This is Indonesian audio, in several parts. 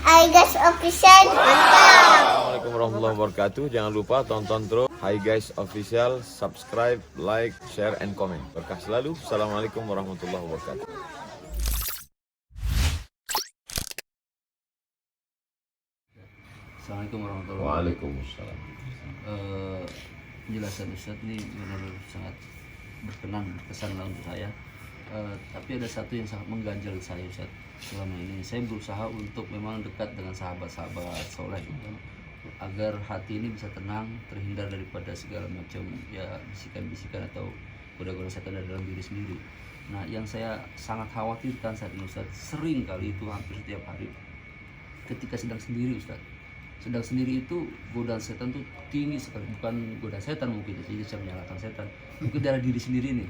Hai guys official, mantap. Assalamualaikum warahmatullahi wabarakatuh. Jangan lupa tonton terus Hi Guys Official, subscribe, like, share, and comment. Berkah selalu. Assalamualaikum warahmatullahi wabarakatuh. Assalamualaikum warahmatullahi wabarakatuh. Waalaikumsalam. Penjelasan Ustadz ini benar-benar sangat berkesan lah untuk saya. Tapi ada satu yang sangat mengganjal saya Ustadz. Selama ini saya berusaha untuk memang dekat dengan sahabat-sahabat soleh gitu, agar hati ini bisa tenang, terhindar daripada segala macam ya bisikan-bisikan atau goda-goda setan dalam diri sendiri. Nah, yang saya sangat khawatirkan saat ini Ustadz, sering kali itu hampir setiap hari ketika sedang sendiri Ustadz. Sedang sendiri itu godaan setan tuh tinggi sekali, bukan godaan setan mungkin, jadi saya menyalahkan setan. Mungkin dari diri sendiri nih,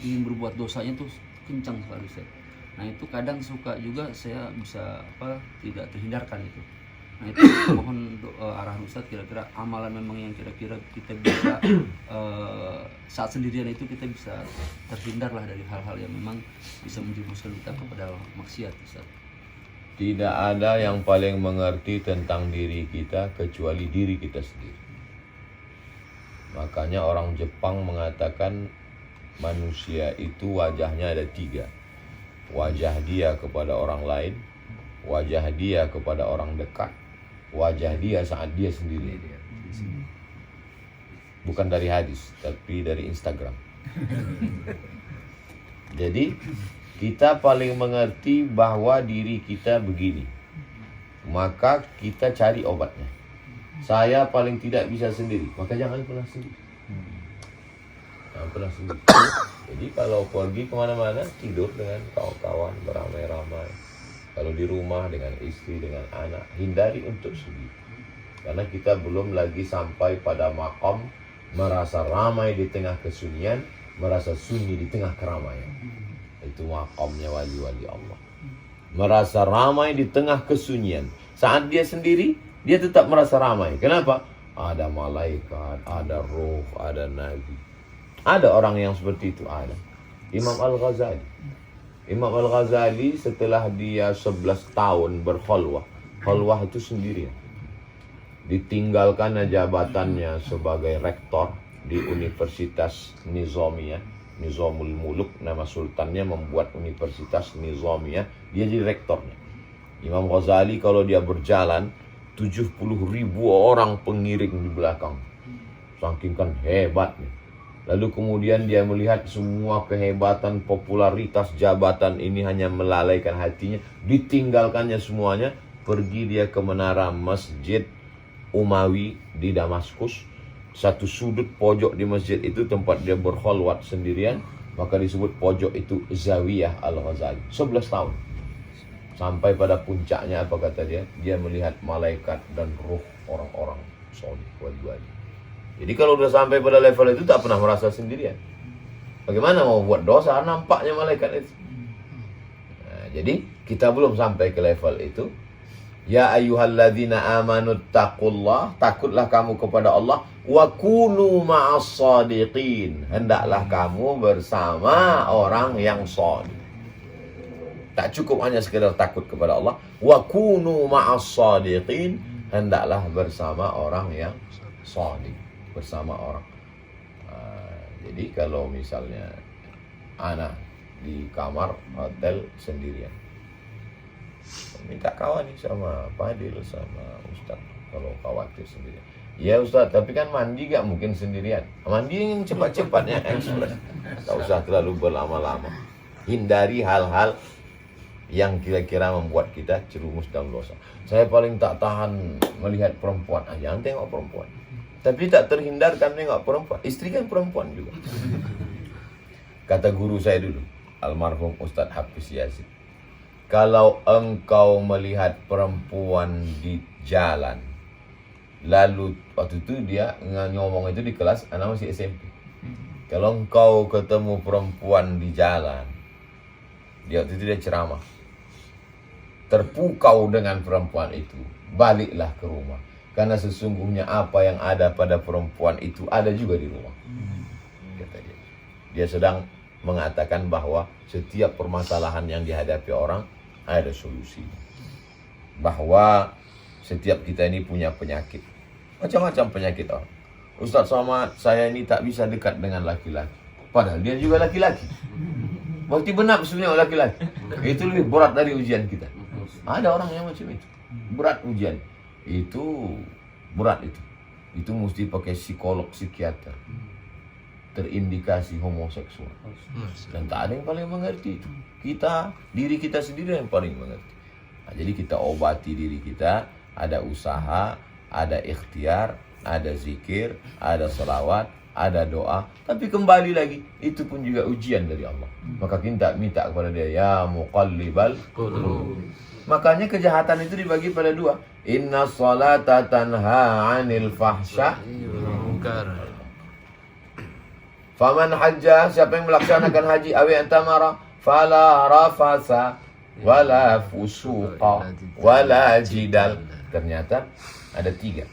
ingin berbuat dosanya tuh kencang sekali Ustaz. Nah itu kadang suka juga saya bisa tidak terhindarkan itu. Nah itu mohon arahan Ustaz, kira-kira amalan memang yang kira-kira kita bisa saat sendirian itu kita bisa terhindarlah dari hal-hal yang memang bisa menjerumuskan kita kepada maksiat Ustaz. Tidak ada yang paling mengerti tentang diri kita kecuali diri kita sendiri. Makanya orang Jepang mengatakan manusia itu wajahnya ada 3. Wajah dia kepada orang lain, wajah dia kepada orang dekat, wajah dia saat dia sendiri. Bukan dari hadis, tapi dari Instagram. Jadi kita paling mengerti bahwa diri kita begini, maka kita cari obatnya. Saya paling tidak bisa sendiri, maka jangan pernah sendiri. Jangan pernah sendiri. Jadi kalau pergi kemana-mana, tidur dengan kawan-kawan beramai-ramai. Kalau di rumah dengan istri, dengan anak, hindari untuk sendiri. Karena kita belum lagi sampai pada maqam merasa ramai di tengah kesunyian, merasa sunyi di tengah keramaian. Itu maqamnya wali-wali Allah. Merasa ramai di tengah kesunyian. Saat dia sendiri, dia tetap merasa ramai. Kenapa? Ada malaikat, ada roh, ada nabi. Ada orang yang seperti itu, ada. Imam Al-Ghazali. Imam Al-Ghazali setelah dia 11 tahun berkhalwah. Khalwah itu sendirian. Ditinggalkan jabatannya sebagai rektor di Universitas Nizamiyah. Nizamul Muluk, nama sultannya membuat Universitas Nizamiyah, dia jadi rektornya. Imam Ghazali kalau dia berjalan 70.000 orang pengiring di belakang, saking kan hebatnya. Lalu kemudian dia melihat semua kehebatan, popularitas, jabatan ini hanya melalaikan hatinya, ditinggalkannya semuanya, pergi dia ke menara Masjid Umawi di Damaskus. Satu sudut pojok di masjid itu tempat dia berkhalwat sendirian, maka disebut pojok itu Zawiyah Al-Ghazali. 11 tahun. Sampai pada puncaknya apa kata dia? Dia melihat malaikat dan ruh orang-orang soleh, wali-wali. Jadi kalau udah sampai pada level itu tak pernah merasa sendirian. Bagaimana mau buat dosa, nampaknya malaikat itu. Nah, jadi kita belum sampai ke level itu. Ya ayyuhalladzina amanu taqullah, takutlah kamu kepada Allah, wa kunu ma'as shadiqin, hendaklah kamu bersama orang yang shadiq. Tak cukup hanya sekedar takut kepada Allah, wa kunu ma'as shadiqin, hendaklah bersama orang yang shadiq, bersama orang. Jadi kalau misalnya anak di kamar hotel sendirian, minta kawan nih sama Fadil, sama Ustaz kalau khawatir sendirian. Ya Ustaz, tapi kan mandi gak mungkin sendirian. Mandi yang cepat-cepatnya ekspres. Tak usah terlalu berlama-lama. Hindari hal-hal yang kira-kira membuat kita jerumus dalam dosa. Saya paling tak tahan melihat perempuan. Jangan tengok perempuan. Tapi tak terhindarkan tengok perempuan. Istri kan perempuan juga. Kata guru saya dulu, almarhum Ustaz Hafiz Yazid, kalau engkau melihat perempuan di jalan, lalu waktu itu dia ngomong itu di kelas, anak masih SMP. Kalau engkau ketemu perempuan di jalan, dia waktu itu dia ceramah, terpukau dengan perempuan itu, baliklah ke rumah. Karena sesungguhnya apa yang ada pada perempuan itu ada juga di rumah. Kata dia. Dia sedang mengatakan bahwa setiap permasalahan yang dihadapi orang ada solusi. bahwa setiap kita ini punya penyakit. Macam-macam penyakit orang. Ustaz Somad, saya ini tak bisa dekat dengan laki-laki. Padahal dia juga laki-laki. Berarti benar sebenarnya laki-laki. Itu lebih berat dari ujian kita. Ada orang yang macam itu. Berat ujian. Itu berat itu. Itu mesti pakai psikolog, psikiater. Terindikasi homoseksual. Dan tak ada yang paling mengerti itu. Kita, diri kita sendiri yang paling mengerti. Nah, jadi kita obati diri kita. Ada usaha, ada ikhtiar, ada zikir, ada salawat, ada doa. Tapi kembali lagi, itu pun juga ujian dari Allah. Maka kita minta kepada dia, ya muqallibal qulub. Makanya kejahatan itu dibagi pada dua. Inna salata tanha 'anil fahsya. Faman hajja, siapa yang melaksanakan haji, awi antamara, fala rafasa, wala fusuqa, wala jidal. Ternyata ada 3.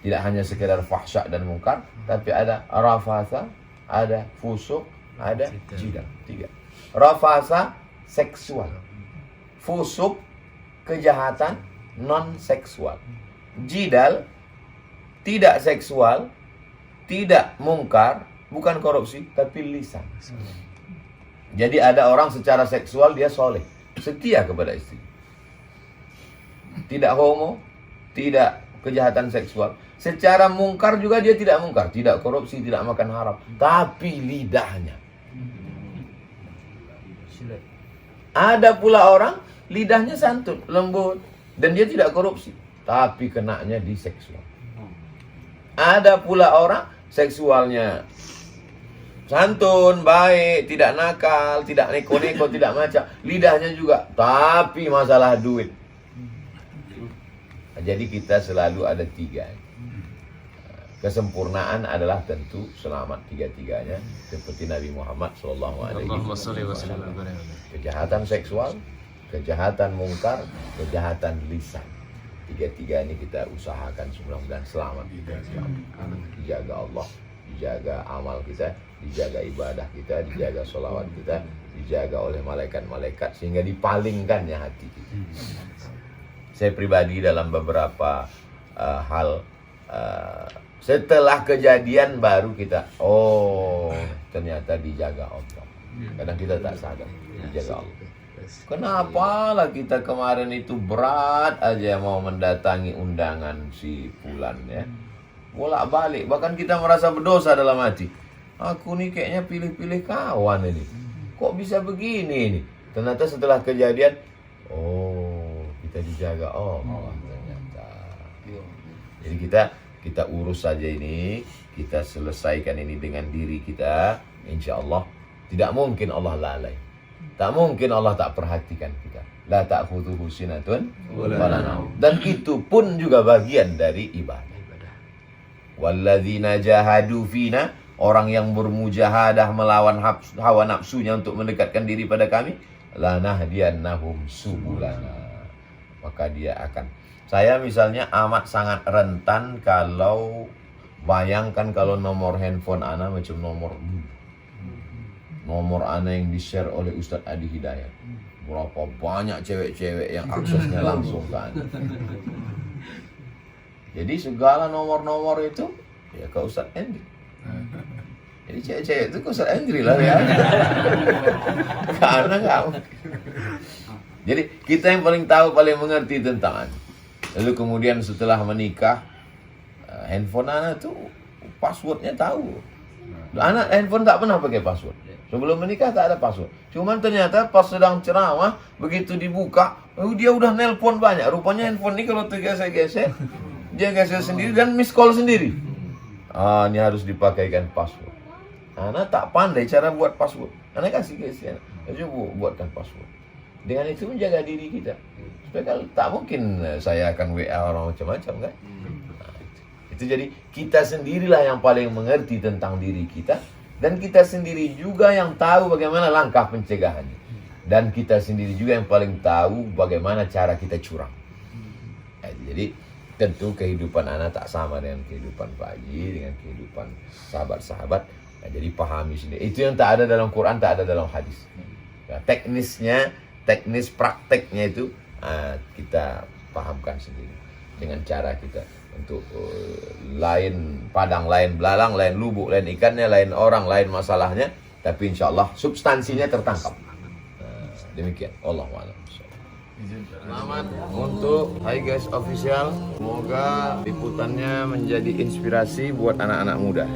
Tidak hanya sekedar fahsya dan mungkar, tapi ada rafasa, ada fusuk, ada jidal. 3. Rafasa, seksual. Fusuk, kejahatan non-seksual. Jidal, tidak seksual, tidak mungkar, bukan korupsi, tapi lisan. Jadi ada orang secara seksual dia soleh, setia kepada istri. Tidak homo, tidak kejahatan seksual. Secara mungkar juga dia tidak mungkar, tidak korupsi, tidak makan haram. Tapi lidahnya. Ada pula orang lidahnya santun, lembut, dan dia tidak korupsi, tapi kenanya di seksual. Ada pula orang seksualnya santun, baik, tidak nakal, tidak neko-neko, tidak macam. Lidahnya juga, tapi masalah duit. Jadi kita selalu ada 3. Kesempurnaan adalah tentu selamat 3-tiganya, seperti Nabi Muhammad SAW. Kejahatan seksual, kejahatan mungkar, kejahatan lisan. 3 ini kita usahakan mudah-mudahan selamat kita. Dijaga Allah, dijaga amal kita, dijaga ibadah kita, dijaga sholawat kita, dijaga oleh malaikat-malaikat sehingga dipalingkannya hati kita. Saya pribadi dalam beberapa hal setelah kejadian baru kita ternyata dijaga Allah. Kadang kita tak sadar dijaga Allah. Kenapa lah kita kemarin itu berat aja mau mendatangi undangan si Fulan ya. Bolak-balik, bahkan kita merasa berdosa dalam hati. Aku nih kayaknya pilih-pilih kawan ini. Kok bisa begini ini? Ternyata setelah kejadian, kita dijaga Allah ternyata. Jadi kita urus saja ini, kita selesaikan ini dengan diri kita. Insya Allah tidak mungkin Allah lalai. Tak mungkin Allah tak perhatikan kita. La ta'khudhuhu sinatun wala naum. Dan itu pun juga bagian dari ibadah. Walladzina jahadu fina, orang yang bermujahadah melawan hawa nafsunya untuk mendekatkan diri pada kami, lanahdiyannahum subulana. Maka dia akan. Saya misalnya amat sangat rentan kalau bayangkan kalau nomor handphone ana macam nomor ana yang di-share oleh Ustadz Adi Hidayat. Berapa banyak cewek-cewek yang aksesnya langsung ke ana. Jadi segala nomor-nomor itu ya ke Ustadz Andri. Jadi cewek-cewek itu ke Ustadz Andri lah ya. Karena kamu. Jadi kita yang paling tahu, paling mengerti tentang ana. Lalu kemudian setelah menikah, handphone anak tuh passwordnya tahu. Anak handphone tak pernah pakai password. Sebelum menikah tak ada password. Cuman ternyata pas sedang ceramah, begitu dibuka, dia udah nelpon banyak. Rupanya handphone ini kalau tergesek-gesek, dia gesek sendiri dan miss call sendiri. Ini harus dipakaikan password. Anak tak pandai cara buat password. Anak kasih ke istri, coba buatkan password. Dengan itu menjaga diri kita. Supaya kalau tak mungkin saya akan WA orang macam-macam kan. Itu jadi kita sendirilah yang paling mengerti tentang diri kita. Dan kita sendiri juga yang tahu bagaimana langkah pencegahannya. Dan kita sendiri juga yang paling tahu bagaimana cara kita curang. Jadi tentu kehidupan anak tak sama dengan kehidupan Pak Haji, dengan kehidupan sahabat-sahabat. Jadi pahami sendiri. Itu yang tak ada dalam Quran, tak ada dalam hadis. Teknis prakteknya itu kita pahamkan sendiri dengan cara kita untuk lain padang, lain belalang, lain lubuk, lain ikannya, lain orang, lain masalahnya, tapi insya Allah substansinya tertangkap. Demikian, Allahu a'lam. Selamat untuk Hai Guys Official. Semoga liputannya menjadi inspirasi buat anak-anak muda.